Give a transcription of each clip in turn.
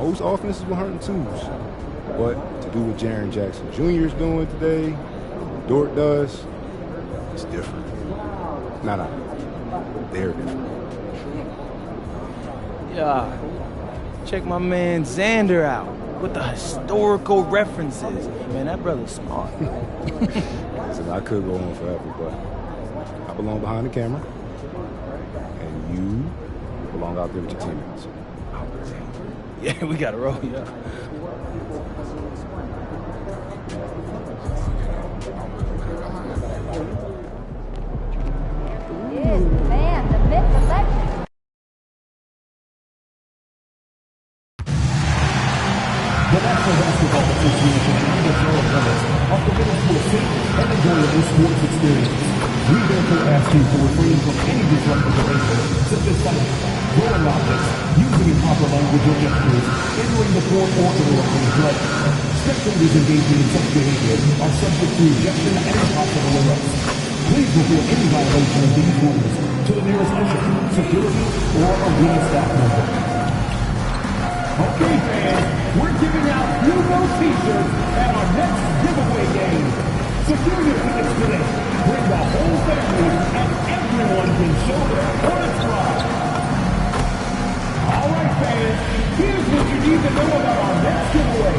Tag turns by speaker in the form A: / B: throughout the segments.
A: most offenses will hurt twos. But to do what Jaren Jackson Jr. is doing today, Dort does, it's different. No. They're different.
B: Yeah. Check my man Xander out with the historical references. Man, that brother's smart.
A: So I could go on forever, but I belong behind the camera, and you belong out there with your teammates.
B: Yeah, we gotta roll, yeah.
C: Man, the fifth selection.
D: The National Basketball Association and the Florida Hornets are committed to a safe and enjoyable sports experience. We therefore ask you to refrain from any disruptive behavior, such as fighting, throwing objects, using improper language or gestures, entering the court or interrupting play. Spectators engaging in such behavior are subject to ejection and possible arrest. Please report any violation of these rules to the nearest usher, security, or arena staff member. Okay, fans, we're giving out Hugo t-shirts at our next giveaway game. Secure your tickets today. Bring the whole family, and everyone can show their Hornets pride. All right, fans, here's what you need to know about our next giveaway.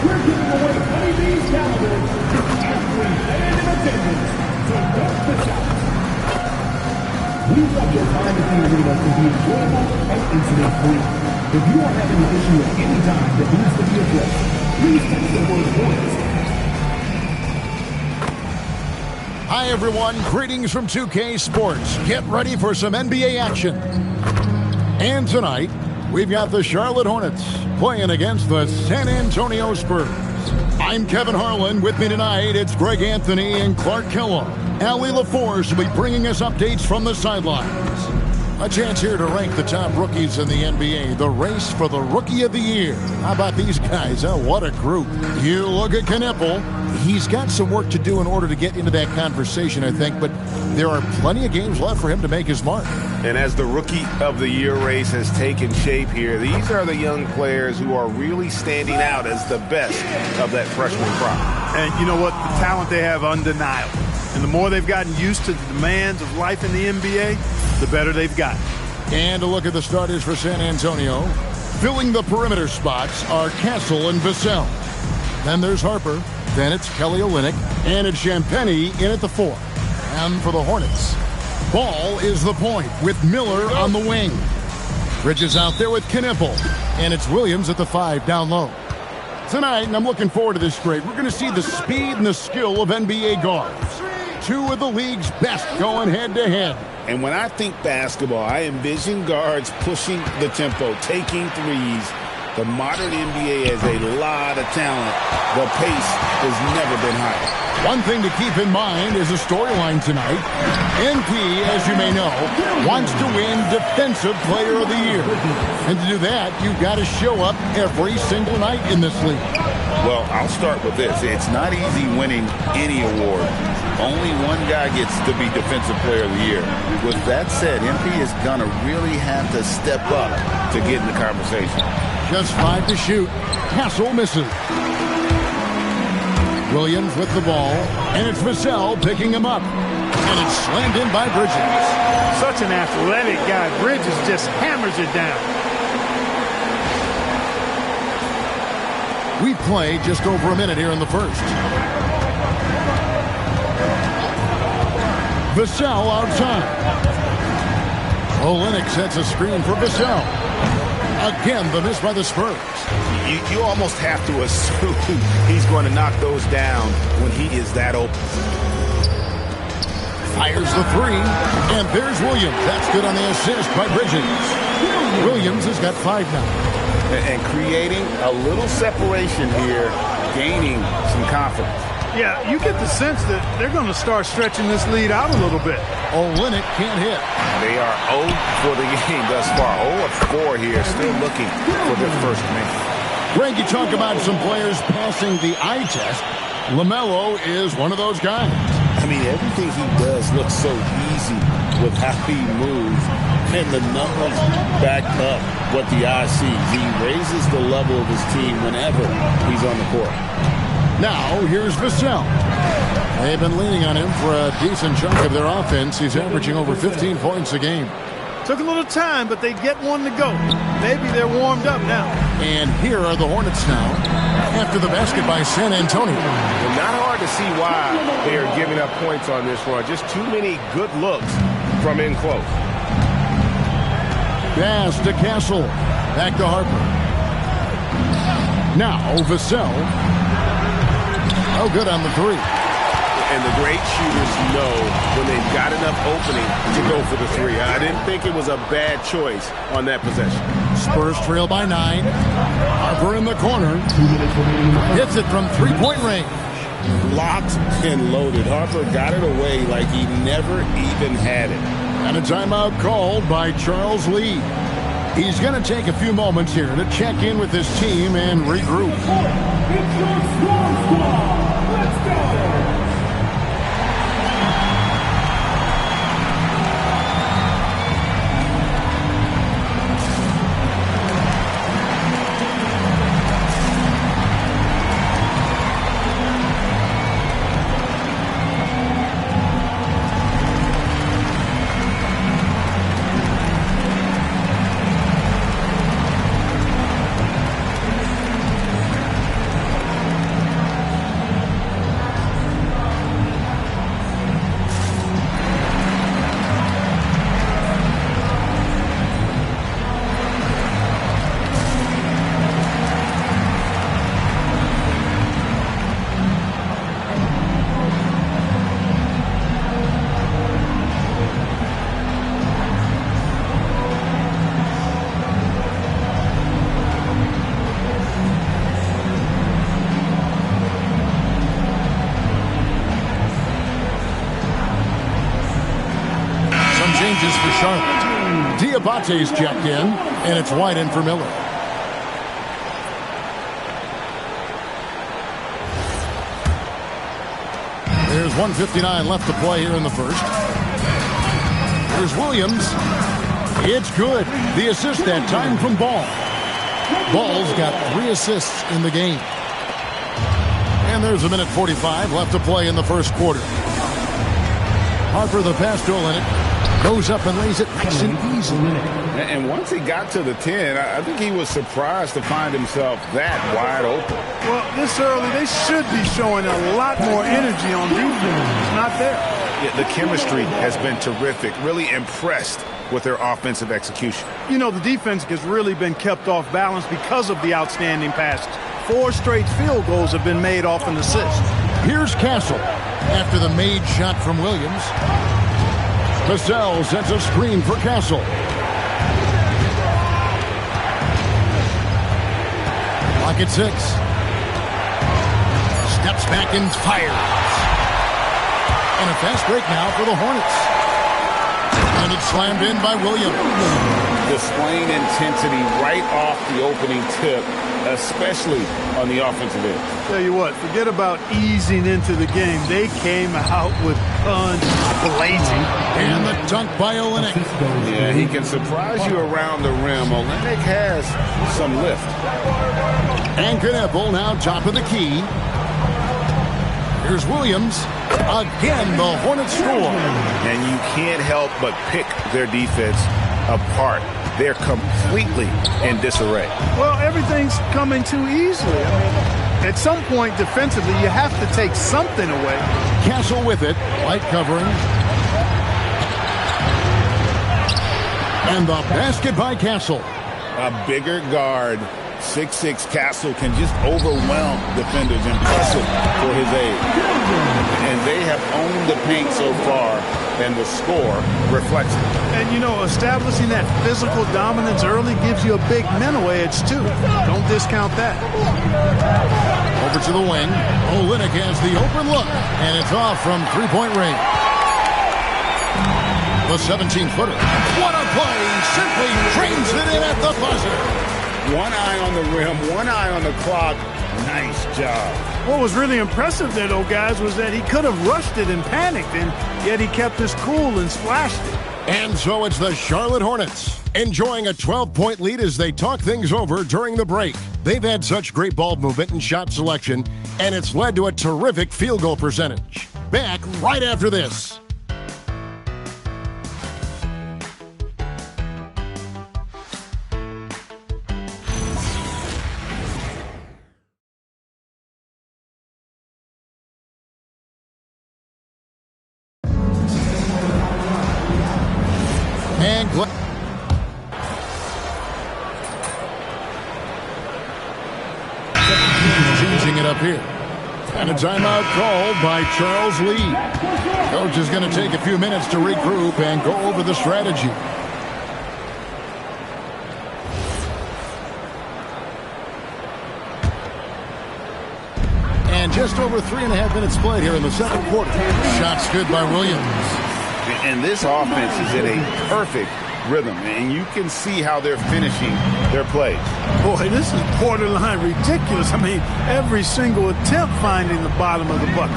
D: We're giving away Honey Bee's calendars to every fan in attendance. So don't miss out. We want your time at the arena to be enjoyable and incident-free. If you are having an issue at any time that needs to be addressed, please text the word Hornets.
E: Hi, everyone. Greetings from 2K Sports. Get ready for some NBA action. And tonight, we've got the Charlotte Hornets playing against the San Antonio Spurs. I'm Kevin Harlan. With me tonight, it's Greg Anthony and Clark Kellogg. Allie LaForce will be bringing us updates from the sidelines. A chance here to rank the top rookies in the NBA. The race for the Rookie of the Year. How about these guys? Oh, what a group. You look at Knipple. He's got some work to do in order to get into that conversation, I think, but there are plenty of games left for him to make his mark.
F: And as the Rookie of the Year race has taken shape here, these are the young players who are really standing out as the best of that freshman crop.
G: And you know what? The talent they have, undeniable. And the more they've gotten used to the demands of life in the NBA, the better they've gotten.
E: And a look at the starters for San Antonio. Filling the perimeter spots are Castle and Vassell. Then there's Harper. Then it's Kelly Olynyk. And it's Champagnie in at the 4. And for the Hornets, Ball is the point with Miller on the wing. Bridges out there with Knipple. And it's Williams at the 5 down low. Tonight, and I'm looking forward to this grade, we're going to see the speed and the skill of NBA guards. Two of the league's best going head-to-head.
F: And when I think basketball, I envision guards pushing the tempo, taking threes. The modern NBA has a lot of talent. The pace has never been higher.
E: One thing to keep in mind is a storyline tonight. NP, as you may know, wants to win Defensive Player of the Year. And to do that, you've got to show up every single night in this league.
F: Well, I'll start with this. It's not easy winning any award. Only one guy gets to be Defensive Player of the Year. With that said, MP is going to really have to step up to get in the conversation.
E: Just 5 to shoot. Castle misses. Williams with the ball, and it's Vassell picking him up. And it's slammed in by Bridges.
G: Such an athletic guy. Bridges just hammers it down.
E: We play just over a minute here in the first. Vassell outside. Olynyk sets a screen for Vassell. Again, the miss by the Spurs.
F: You almost have to assume he's going to knock those down when he is that open.
E: Fires the 3, and there's Williams. That's good on the assist by Bridges. Williams has got 5 now.
F: And creating a little separation here, gaining some confidence.
G: Yeah, you get the sense that they're going to start stretching this lead out a little bit.
E: Olynyk can't hit.
F: They are 0 for the game thus far. 0 of 4 here, still looking for their first man.
E: Greg, you talk about some players passing the eye test. LaMelo is one of those guys.
F: I mean, everything he does looks so easy with how he moves. And the numbers back up what the eye sees. He raises the level of his team whenever he's on the court.
E: Now, here's Vassell. They've been leaning on him for a decent chunk of their offense. He's averaging over 15 points a game.
G: Took a little time, but they get one to go. Maybe they're warmed up now.
E: And here are the Hornets now after the basket by San Antonio.
H: Well, not hard to see why they are giving up points on this run. Just too many good looks from in close.
E: Pass to Castle. Back to Harper. Now Vassell. Oh, good on the three.
H: And the great shooters know when they've got enough opening to go for the three. I didn't think it was a bad choice on that possession.
E: Spurs trail by 9. Harper in the corner. Hits it from three-point range.
F: Locked and loaded. Harper got it away like he never even had it.
E: And a timeout called by Charles Lee. He's going to take a few moments here to check in with his team and regroup.
D: It's your strong squad. Let's go.
E: Changes for Charlotte. Diabate's checked in, and it's White in for Miller. There's 1:59 left to play here in the first. There's Williams. It's good. The assist that time from Ball. Ball's got 3 assists in the game. And there's 1:45 left to play in the first quarter. Harper, the pass to Olynyk. Goes up and lays it nice and easy.
F: And once he got to the 10, I think he was surprised to find himself that wide open.
G: Well, this early, they should be showing a lot more energy on defense. It's not there.
H: Yeah, the chemistry has been terrific. Really impressed with their offensive execution.
G: You know, the defense has really been kept off balance because of the outstanding passes. 4 straight field goals have been made off an assist.
E: Here's Castle after the made shot from Williams. Vassell sets a screen for Castle. Clock at 6. Steps back and fires. And a fast break now for the Hornets. And it's slammed in by Williams.
F: Displaying intensity right off the opening tip, especially on the offensive end.
G: Tell you what, forget about easing into the game. They came out with guns blazing.
E: And the dunk by Olynyk.
F: Yeah, he can surprise you around the rim. Olynyk has some lift.
E: And Kneppel now top of the key. Here's Williams. Again, the Hornets score.
H: And you can't help but pick their defense apart. They're completely in disarray.
G: Well, everything's coming too easily. I mean, at some point defensively, you have to take something away.
E: Castle with it. White covering. And the basket by Castle.
F: A bigger guard, 6'6" Castle, can just overwhelm defenders. Impressive for his age. And they have owned the paint so far, and the score reflects it.
G: And, you know, establishing that physical dominance early gives you a big mental edge, too. Don't discount that.
E: Over to the wing. Olynyk has the open look, and it's off from three-point range. The 17-footer. What a play! Simply trains it in at the buzzer.
F: One eye on the rim, one eye on the clock. Nice job.
G: What was really impressive there, though, guys, was that he could have rushed it and panicked, and yet he kept his cool and splashed it.
E: And so it's the Charlotte Hornets, enjoying a 12-point lead as they talk things over during the break. They've had such great ball movement and shot selection, and it's led to a terrific field goal percentage. Back right after this. And changing it up here. And a timeout called by Charles Lee. Coach is going to take a few minutes to regroup and go over the strategy. And just over 3.5 minutes played here in the second quarter. Shots good by Williams.
F: And this offense is in a perfect rhythm, and you can see how they're finishing their plays.
G: Boy, this is borderline ridiculous. I mean, every single attempt finding the bottom of the bucket.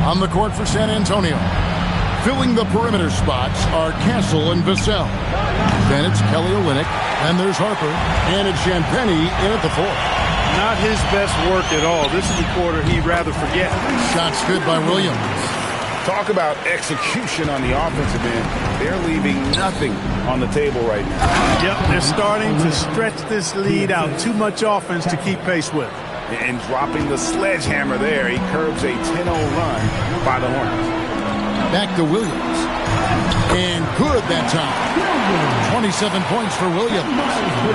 E: On the court for San Antonio, filling the perimeter spots are Castle and Vassell. Then it's Kelly Olynyk, and there's Harper, and it's Champagnie in at the fourth.
G: Not his best work at all. This is a quarter he'd rather forget.
E: Shots good by Williams.
F: Talk about execution on the offensive end. They're leaving nothing on the table right now.
G: Yep, they're starting to stretch this lead out. Too much offense to keep pace with.
F: And dropping the sledgehammer there, he curbs a 10-0 run by the Hornets.
E: Back to Williams. And good that time. 27 points for Williams.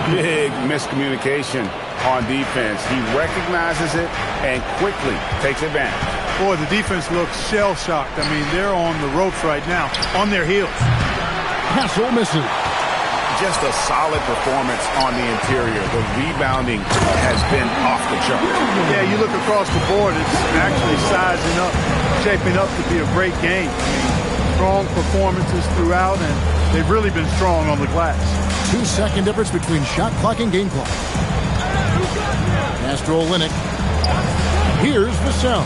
F: Big miscommunication on defense. He recognizes it and quickly takes advantage.
G: Boy, the defense looks shell-shocked. I mean, they're on the ropes right now, on their heels.
E: Castle misses.
F: Just a solid performance on the interior. The rebounding has been off the chart.
G: Yeah, you look across the board, it's actually sizing up, shaping up to be a great game. I mean, strong performances throughout, and they've really been strong on the glass.
E: 2-second difference between shot clock and game clock. Pass to Olynyk. Here's Vassell.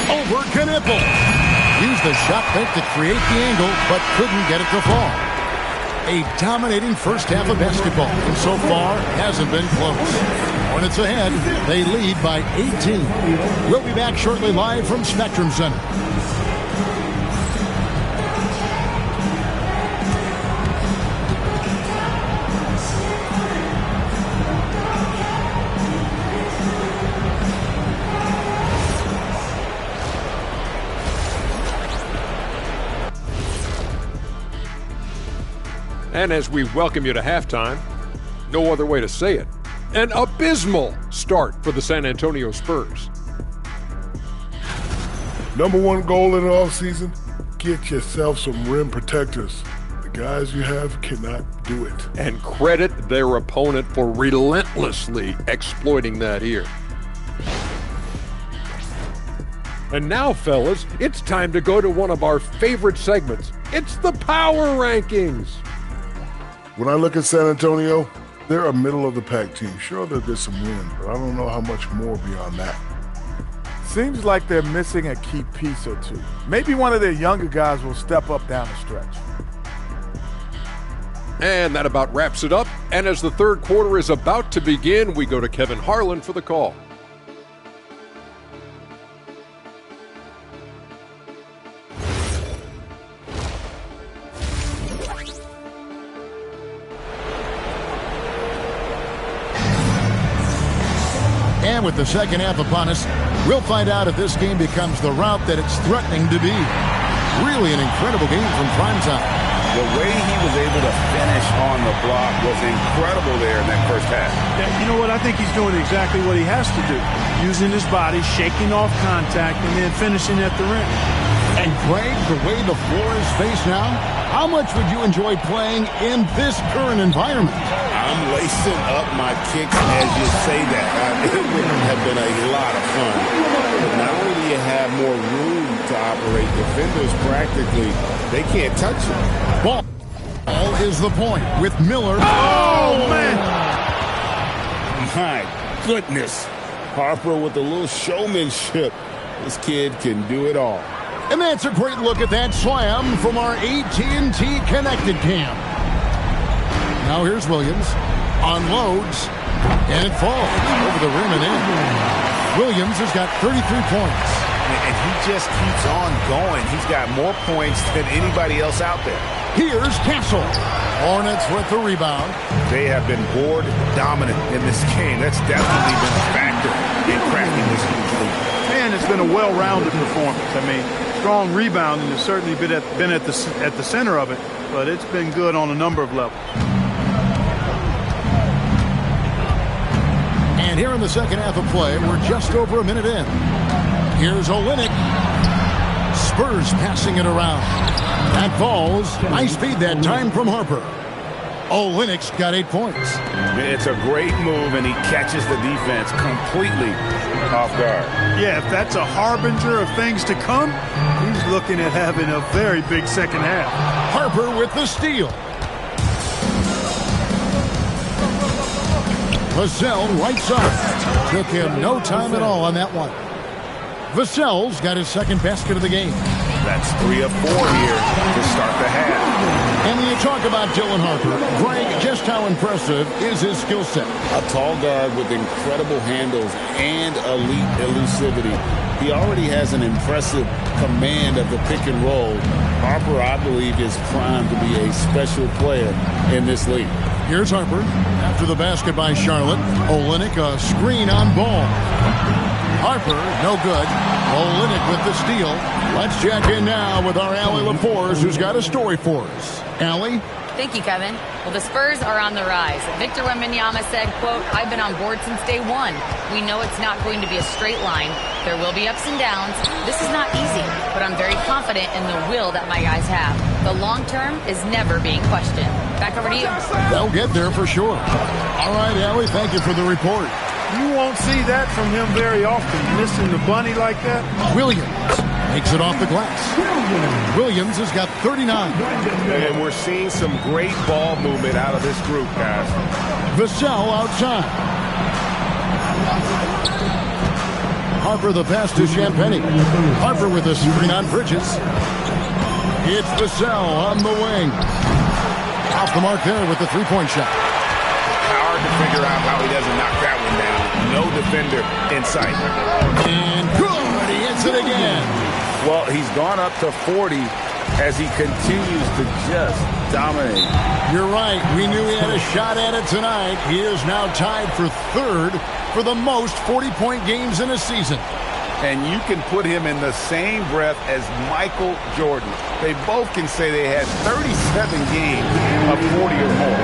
E: Over Knipple. Used the shot fake to create the angle, but couldn't get it to fall. A dominating first half of basketball, and so far hasn't been close. Hornets ahead. They lead by 18. We'll be back shortly live from Spectrum Center.
I: And as we welcome you to halftime, no other way to say it, an abysmal start for the San Antonio Spurs.
J: Number one goal in the offseason, get yourself some rim protectors. The guys you have cannot do it.
I: And credit their opponent for relentlessly exploiting that here. And now, fellas, it's time to go to one of our favorite segments. It's the Power Rankings.
J: When I look at San Antonio, they're a middle-of-the-pack team. Sure, there's some wins, but I don't know how much more beyond that.
K: Seems like they're missing a key piece or two. Maybe one of their younger guys will step up down the stretch.
I: And that about wraps it up. And as the third quarter is about to begin, we go to Kevin Harlan for the call.
E: And with the second half upon us, we'll find out if this game becomes the route that it's threatening to be. Really an incredible game from primetime.
F: The way he was able to finish on the block was incredible there in that first half.
G: Yeah, you know what? I think he's doing exactly what he has to do. Using his body, shaking off contact, and then finishing at the rim.
E: And Greg, the way the floor is faced now, how much would you enjoy playing in this current environment?
H: I'm lacing up my kicks as you say that. It would have been a lot of fun. But not only do you have more room to operate, defenders practically, they can't touch you.
E: Ball is the point with Miller.
G: Oh, man!
H: My goodness. Harper with a little showmanship. This kid can do it all.
E: And that's a great look at that slam from our AT&T Connected Cam. Now here's Williams. Unloads. And it falls over the rim and in. Williams has got 33 points.
F: And he just keeps on going. He's got more points than anybody else out there.
E: Here's Castle. Hornets with the rebound.
F: They have been board dominant in this game. That's definitely been a factor in cracking this huge lead.
G: And it's been a well-rounded performance. I mean, strong rebounding has certainly been at the center of it, but it's been good on a number of levels.
E: And here in the second half of play, we're just over a minute in. Here's Olynyk. Spurs passing it around. That falls. High speed that time from Harper. Olynyk's got 8 points.
F: It's a great move, and he catches the defense completely off guard.
G: Yeah, if that's a harbinger of things to come, he's looking at having a very big second half.
E: Harper with the steal. Vassell right side. Took him no time at all on that one. Vassell's got his second basket of the game.
F: That's 3 of 4 here to start the half.
E: And when you talk about Dylan Harper, Greg, just how impressive is his skill set?
F: A tall guard with incredible handles and elite elusivity. He already has an impressive command of the pick and roll. Harper, I believe, is primed to be a special player in this league.
E: Here's Harper. After the basket by Charlotte, Olynyk a screen on Ball. Harper, no good. Olynyk with the steal. Let's check in now with our Allie LaForce, who's got a story for us. Allie?
L: Thank you, Kevin. Well, the Spurs are on the rise. Victor Wembanyama said, quote, "I've been on board since day one. We know it's not going to be a straight line. There will be ups and downs. This is not easy, but I'm very confident in the will that my guys have. The long term is never being questioned." Back over to you.
E: They'll get there for sure. All right, Allie, thank you for the report.
G: You won't see that from him very often, missing the bunny like that.
E: Williams makes it off the glass. Williams has got 39.
F: And we're seeing some great ball movement out of this group, guys.
E: Vassell outside. Harper the pass to Champagnie. Harper with a screen on Bridges. It's Vassell on the wing. Off the mark there with the three-point shot.
F: Hard to figure out how he doesn't knock that one down. No defender in sight.
E: And good, he hits it again.
F: Well, he's gone up to 40 as he continues to just dominate.
E: You're right. We knew he had a shot at it tonight. He is now tied for third for the most 40-point games in a season.
F: And you can put him in the same breath as Michael Jordan. They both can say they had 37 games of 40 or more.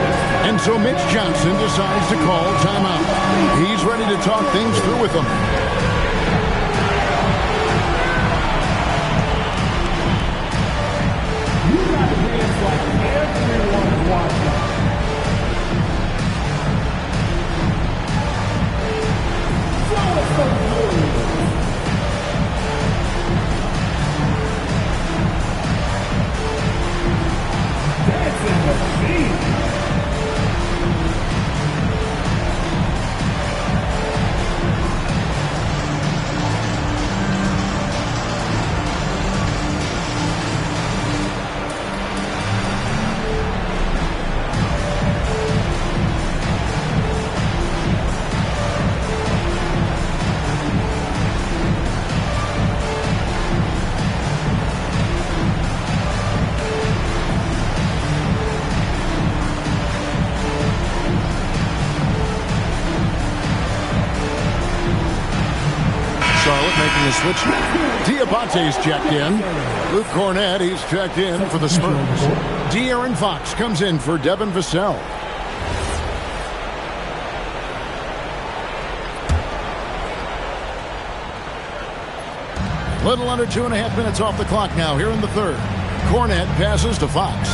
E: And so Mitch Johnson decides to call timeout. He's ready to talk things through with them.
D: You got to dance like everyone watching. Show us some glory. Dancing machine.
E: Making the switch. Diabate's checked in. Luke Cornett, he's checked in for the Spurs. De'Aaron Fox comes in for Devin Vassell. Little under 2.5 minutes off the clock now here in the third. Cornett passes to Fox.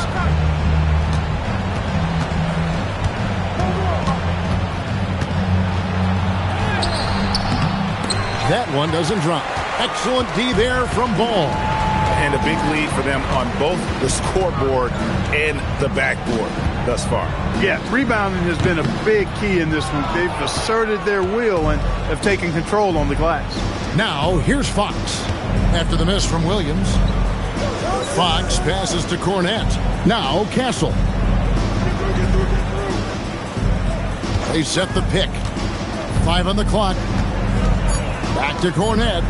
E: That one doesn't drop. Excellent D there from Ball.
F: And a big lead for them on both the scoreboard and the backboard thus far.
G: Yeah, rebounding has been a big key in this one. They've asserted their will and have taken control on the glass.
E: Now, here's Fox. after the miss from Williams. Fox passes to Cornette. Now Castle. They set the pick. 5 on the clock. Back to Cornette.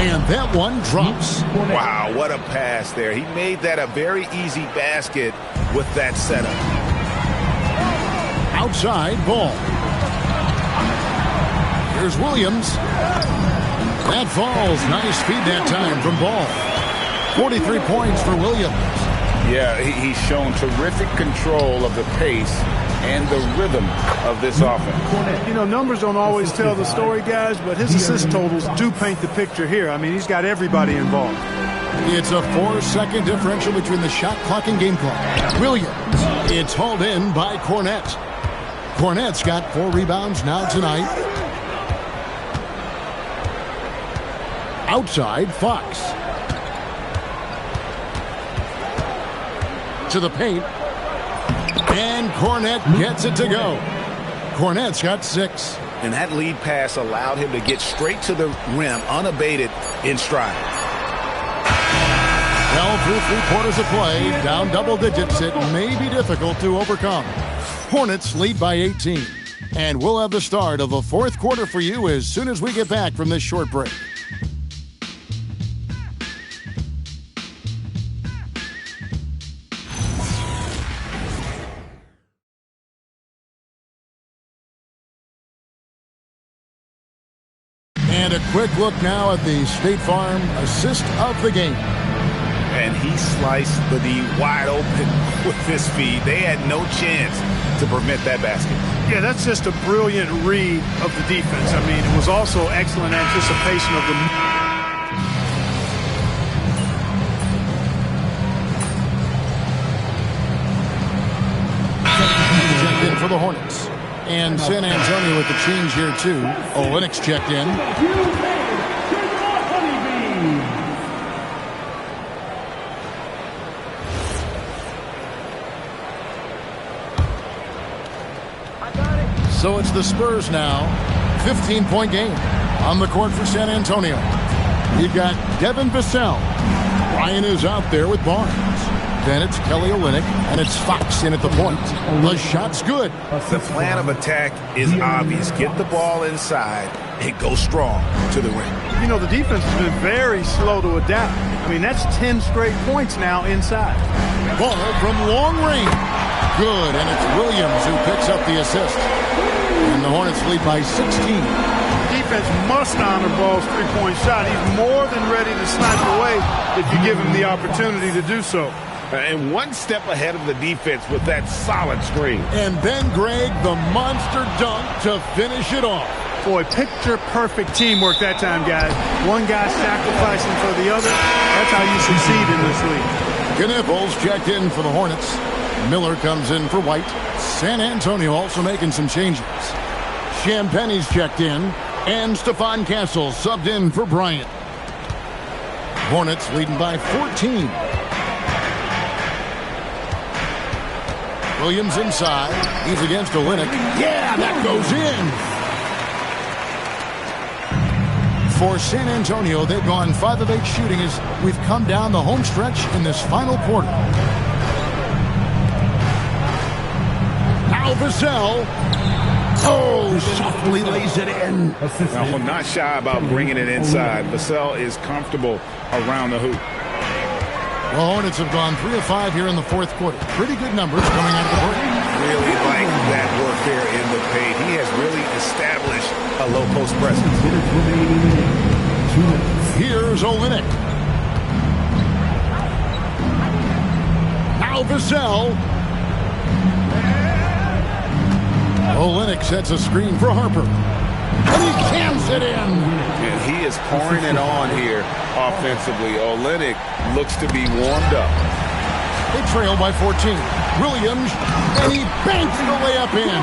E: And that one drops.
F: Wow, what a pass there. He made that a very easy basket with that setup.
E: Outside ball. Here's Williams. That falls. Nice feed that time from Ball. 43 points for Williams.
F: Yeah, he's shown terrific control of the pace and the rhythm of this offense.
G: You know, numbers don't always tell the story, guys, but his assist totals do paint the picture here. I mean, he's got everybody involved.
E: It's a 4-second differential between the shot clock and game clock. Williams. It's hauled in by Cornette. Cornette's got 4 rebounds now tonight. Outside, Fox. To the paint. And Cornette gets it to go. Cornette's got 6.
F: And that lead pass allowed him to get straight to the rim, unabated in stride.
E: Well, through 3 quarters of play, down double digits, it may be difficult to overcome. Hornets lead by 18. And we'll have the start of the 4th quarter for you as soon as we get back from this short break. And a quick look now at the State Farm assist of the game.
F: And he sliced the D wide open with his feed. They had no chance to prevent that basket.
G: Yeah, that's just a brilliant read of the defense. I mean, it was also excellent anticipation of the...
E: Checked in for the Hornets. And San Antonio with the change here, too. Olynyk checked in. So it's the Spurs now. 15-point game on the court for San Antonio. We've got Devin Vassell. Ryan is out there with Barnes. Then it's Kelly Olynyk, and it's Fox in at the point. The shot's good.
F: The plan of attack is obvious. Get the ball inside and go strong to the rim.
G: You know, the defense has been very slow to adapt. I mean, that's 10 straight points now inside.
E: Ball from long range. Good, and it's Williams who picks up the assist. And the Hornets lead by 16.
G: Defense must honor Ball's three-point shot. He's more than ready to snipe away if you give him the opportunity to do so.
F: And one step ahead of the defense with that solid screen.
E: And Ben Gregg, the monster dunk to finish it off.
G: Boy, picture-perfect teamwork that time, guys. One guy sacrificing for the other. That's how you succeed in this league.
E: Kniffles checked in for the Hornets. Miller comes in for White. San Antonio also making some changes. Champagne's checked in. And Stephon Castle subbed in for Bryant. Hornets leading by 14. Williams inside. He's against Olynyk. Yeah, that goes in. For San Antonio, they've gone 5 of 8 shooting as we've come down the home stretch in this final quarter. Now Vassell. Oh, softly lays it in.
F: Now, not shy about bringing it inside. Vassell is comfortable around the hoop.
E: The Hornets have gone 3 of 5 here in the 4th quarter. Pretty good numbers coming out of the break.
F: Really like that work there in the paint. He has really established a low post presence.
E: Here's Olynyk. Now Vassell. Olynyk sets a screen for Harper. And he cams it in.
F: And he is pouring it on here offensively. Olynyk looks to be warmed up.
E: They trail by 14. Williams, and he banks the layup in.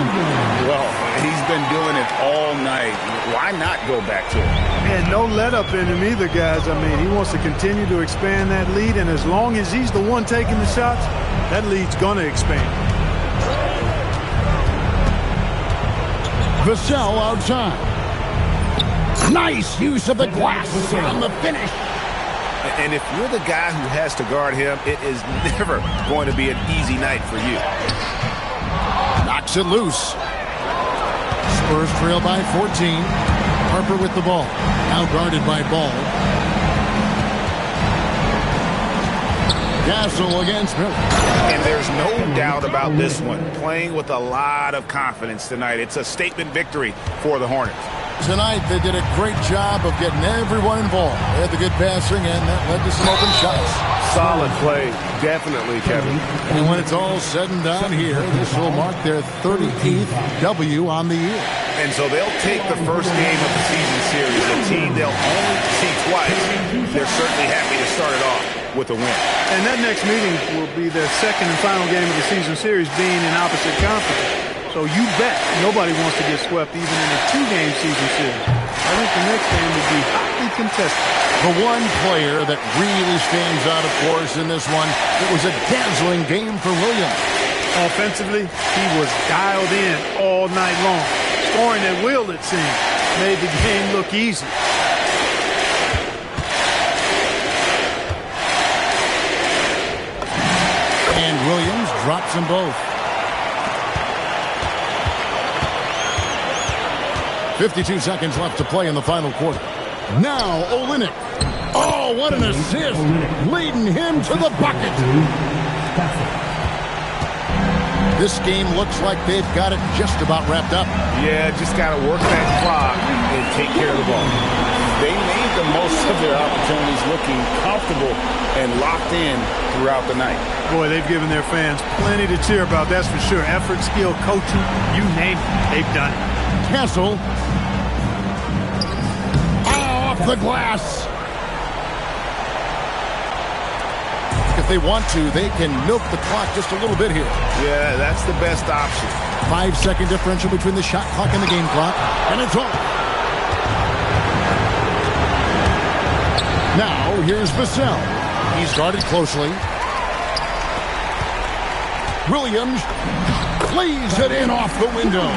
F: Well, he's been doing it all night. Why not go back to it?
G: And no let up in him either, guys. I mean, he wants to continue to expand that lead, and as long as he's the one taking the shots, that lead's going to expand.
E: Vassell outside. Nice use of the glass on the finish.
H: And if you're the guy who has to guard him, it is never going to be an easy night for you.
E: Knocks it loose. Spurs trail by 14. Harper with the ball. Now guarded by Ball. Gasol against Miller.
H: And there's no doubt about this one. Playing with a lot of confidence tonight. It's a statement victory for the Hornets.
E: Tonight, they did a great job of getting everyone involved. They had the good passing, and that led to some open shots.
H: Solid play, definitely, Kevin.
E: And when it's all said and done here, this will mark their 38th W on the year.
H: And so they'll take the first game of the season series, a team they'll only see twice. They're certainly happy to start it off with a win.
G: And that next meeting will be their second and final game of the season series, being in opposite conference. So you bet nobody wants to get swept even in a 2-game season series. I think the next game will be hotly contested.
E: The one player that really stands out, of course, in this one, it was a dazzling game for Williams.
G: Offensively, he was dialed in all night long. Scoring at will, it seemed, made the game look easy.
E: And Williams drops them both. 52 seconds left to play in the final quarter. Now Olynyk. Oh, what an assist! Leading him to the bucket. This game looks like they've got it just about wrapped up.
H: Yeah, just got to work that clock and take care of the ball. They made the most of their opportunities, looking comfortable and locked in throughout the night.
G: Boy, they've given their fans plenty to cheer about, that's for sure. Effort, skill, coaching, you name it, they've done it.
E: Castle. Off the glass. If they want to, they can milk the clock just a little bit here.
H: Yeah, that's the best option.
E: 5-second differential between the shot clock and the game clock. And it's on. Now, here's Vassell. He's guarded closely. Williams plays it in off the window.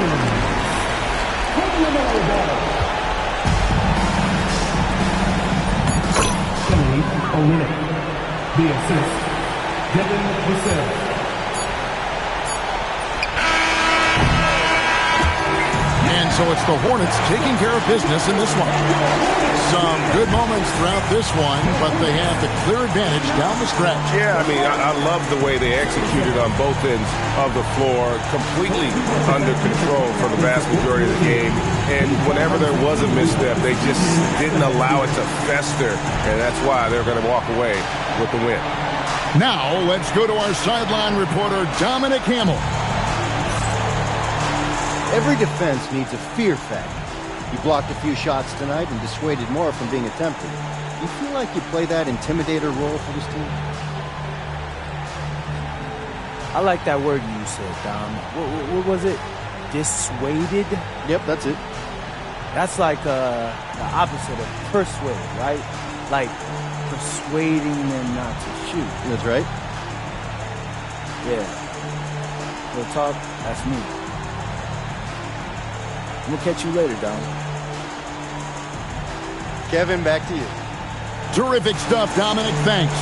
D: Olynyk. The assist. Devin Vassell.
E: And so it's the Hornets taking care of business in this one. Some good moments throughout this one, but they have the clear advantage down the stretch.
H: Yeah, I mean, I love the way they executed on both ends of the floor, completely under control for the vast majority of the game. And whenever there was a misstep, they just didn't allow it to fester, and that's why they're going to walk away with the win.
E: Now, let's go to our sideline reporter, Dominic Hamill.
M: Every defense needs a fear factor. You blocked a few shots tonight and dissuaded more from being attempted. Do you feel like you play that intimidator role for this team?
B: I like that word you said, Dom. What was it? Dissuaded?
M: Yep, that's it.
B: That's like the opposite of persuade, right? Like persuading them not to shoot.
M: That's right.
B: Yeah. Real talk, that's me. We'll catch you later, Dom.
M: Kevin, back to you.
E: Terrific stuff, Dominic. Thanks.